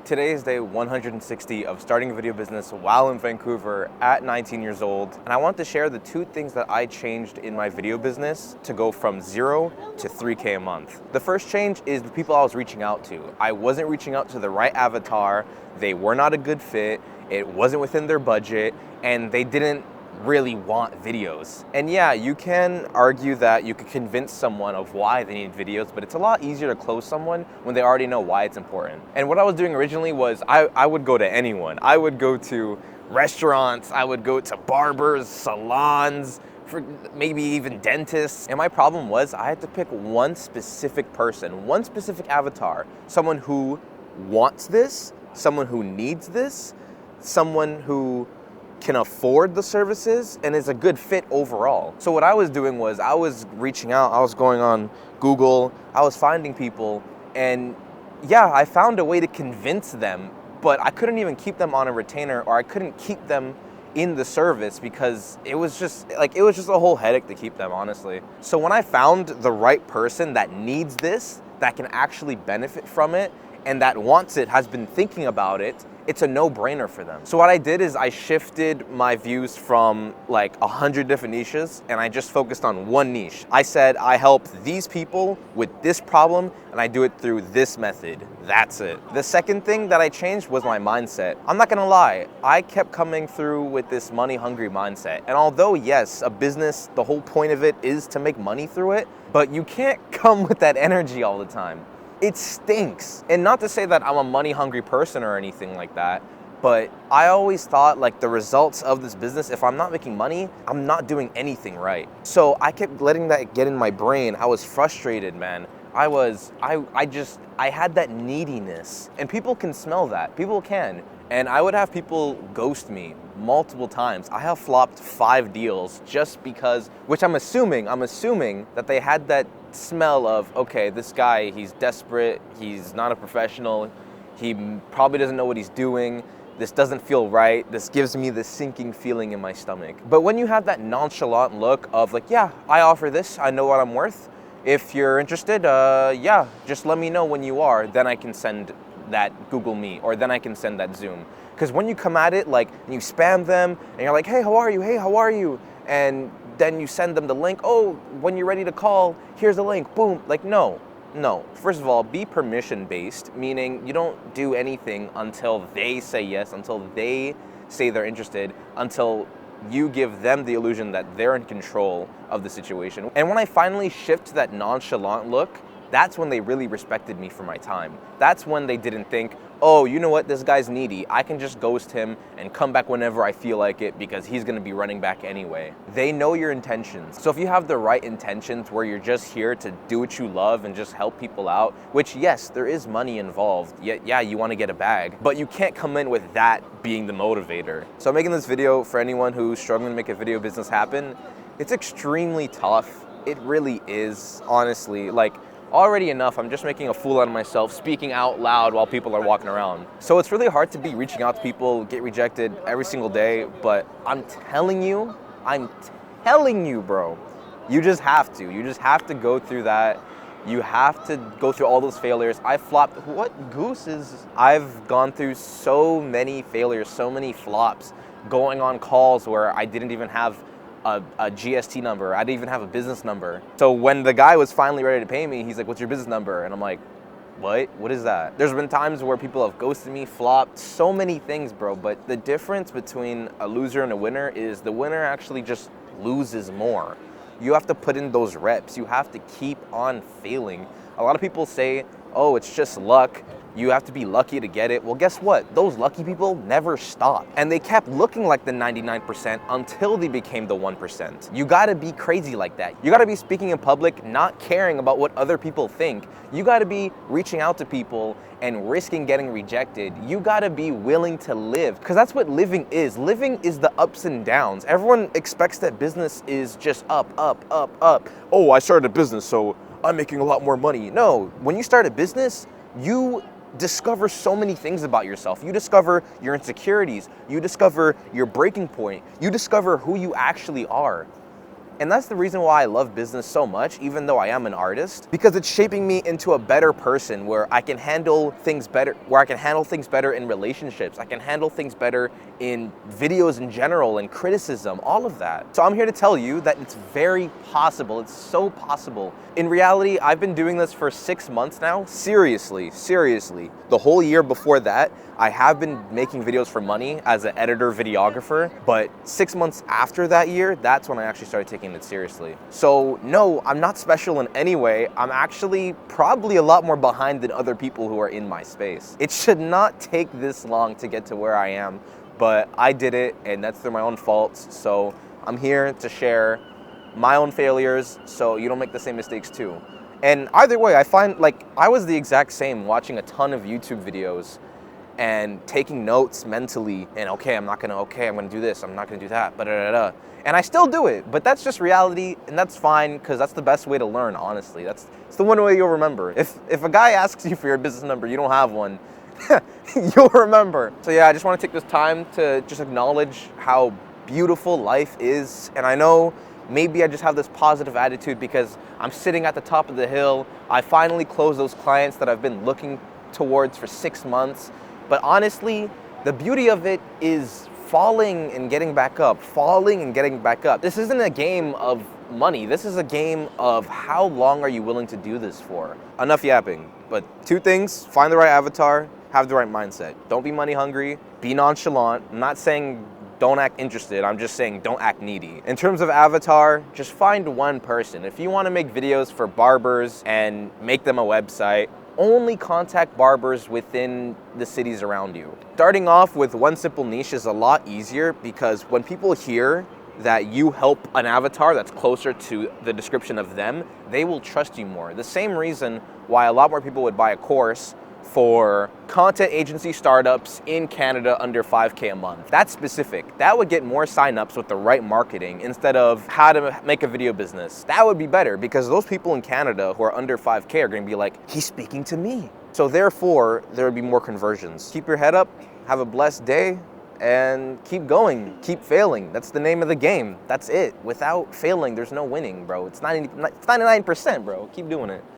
Today is day 160 of starting a video business while in Vancouver at 19 years old. And I want to share the two things that I changed in my video business to go from 0 to 3K a month. The first change is the people I was reaching out to. I wasn't reaching out to the right avatar. They were not a good fit. It wasn't within their budget, and they didn't really want videos. And yeah, you can argue that you could convince someone of why they need videos, but it's a lot easier to close someone when they already know why it's important. And what I was doing originally was I would go to anyone. I would go to restaurants, I would go to barbers, salons, for maybe even dentists. And my problem was I had to pick one specific person, one specific avatar, someone who wants this, someone who needs this, someone who can afford the services and is a good fit overall. So what I was doing was I was reaching out, I was going on Google, I was finding people, and yeah, I found a way to convince them, but I couldn't even keep them on a retainer, or I couldn't keep them in the service because it was just a whole headache to keep them, honestly. So when I found the right person that needs this, that can actually benefit from it, and that wants it, has been thinking about it, it's a no-brainer for them. So what I did is I shifted my views from like 100 different niches, and I just focused on one niche. I said I help these people with this problem, and I do it through this method. That's it. The second thing that I changed was my mindset. I'm not gonna lie, I kept coming through with this money-hungry mindset. And although yes, a business, the whole point of it is to make money through it, but you can't come with that energy all the time. It stinks. And not to say that I'm a money-hungry person or anything like that, but I always thought like the results of this business, if I'm not making money, I'm not doing anything right. So I kept letting that get in my brain. I was frustrated, man. I had that neediness, and people can smell that. People can. And I would have people ghost me multiple times. I have flopped 5 deals just because, which I'm assuming that they had that smell of, okay, this guy, he's desperate, he's not a professional, he probably doesn't know what he's doing, this doesn't feel right, this gives me this sinking feeling in my stomach. But when you have that nonchalant look of like, yeah, I offer this, I know what I'm worth, if you're interested, yeah, just let me know when you are, then I can send that Google Meet, or then I can send that Zoom. Because when you come at it, like, and you spam them, and you're like, hey, how are you? Hey, how are you? And then you send them the link. Oh, when you're ready to call, here's the link. Boom. Like, no. First of all, be permission-based, meaning you don't do anything until they say yes, until they say they're interested, until you give them the illusion that they're in control of the situation. And when I finally shift to that nonchalant look, that's when they really respected me for my time. That's when they didn't think, oh, you know what, this guy's needy. I can just ghost him and come back whenever I feel like it because he's gonna be running back anyway. They know your intentions. So if you have the right intentions where you're just here to do what you love and just help people out, which yes, there is money involved. Yeah, you wanna get a bag, but you can't come in with that being the motivator. So I'm making this video for anyone who's struggling to make a video business happen. It's extremely tough. It really is, honestly. Like, already enough, I'm just making a fool out of myself, speaking out loud while people are walking around. So it's really hard to be reaching out to people, get rejected every single day, but I'm telling you, bro, you just have to. You just have to go through that. You have to go through all those failures. I flopped, what goose is? I've gone through so many failures, so many flops, going on calls where I didn't even have a GST number. I didn't even have a business number. So when the guy was finally ready to pay me, he's like, what's your business number? And I'm like, what is that? There's been times where people have ghosted me, flopped, so many things, bro. But the difference between a loser and a winner is the winner actually just loses more. You have to put in those reps. You have to keep on failing. A lot of people say, oh, it's just luck. You have to be lucky to get it. Well, guess what? Those lucky people never stop. And they kept looking like the 99% until they became the 1%. You gotta be crazy like that. You gotta be speaking in public, not caring about what other people think. You gotta be reaching out to people and risking getting rejected. You gotta be willing to live, because that's what living is. Living is the ups and downs. Everyone expects that business is just up, up, up, up. Oh, I started a business, so I'm making a lot more money. No, when you start a business, you discover so many things about yourself. You discover your insecurities. You discover your breaking point. You discover who you actually are. And that's the reason why I love business so much, even though I am an artist, because it's shaping me into a better person where I can handle things better, in relationships. I can handle things better in videos in general and criticism, all of that. So I'm here to tell you that it's very possible. It's so possible. In reality, I've been doing this for 6 months now. Seriously. The whole year before that, I have been making videos for money as an editor, videographer, but 6 months after that year, that's when I actually started taking it seriously. So no, I'm not special in any way. I'm actually probably a lot more behind than other people who are in my space. It should not take this long to get to where I am, but I did it, and that's through my own faults. So I'm here to share my own failures so you don't make the same mistakes too. And either way, I find like I was the exact same watching a ton of YouTube videos and taking notes mentally and I'm gonna do this, I'm not gonna do that, and I still do it, but that's just reality, and that's fine, because that's the best way to learn, honestly. It's the one way you'll remember. If a guy asks you for your business number, you don't have one, you'll remember. So yeah, I just want to take this time to just acknowledge how beautiful life is, and I know maybe I just have this positive attitude because I'm sitting at the top of the hill. I finally closed those clients that I've been looking towards for 6 months. But honestly, the beauty of it is falling and getting back up, This isn't a game of money. This is a game of how long are you willing to do this for. Enough yapping, but 2 things: find the right avatar, have the right mindset. Don't be money hungry, be nonchalant. I'm not saying don't act interested, I'm just saying don't act needy. In terms of avatar, just find one person. If you want to make videos for barbers and make them a website, only contact barbers within the cities around you. Starting off with one simple niche is a lot easier, because when people hear that you help an avatar that's closer to the description of them, they will trust you more. The same reason why a lot more people would buy a course for content agency startups in Canada under $5K a month. That's specific. That would get more signups with the right marketing instead of how to make a video business. That would be better, because those people in Canada who are under 5K are gonna be like, he's speaking to me. So therefore, there would be more conversions. Keep your head up, have a blessed day, and keep going, keep failing. That's the name of the game. That's it. Without failing, there's no winning, bro. It's 99%, bro. Keep doing it.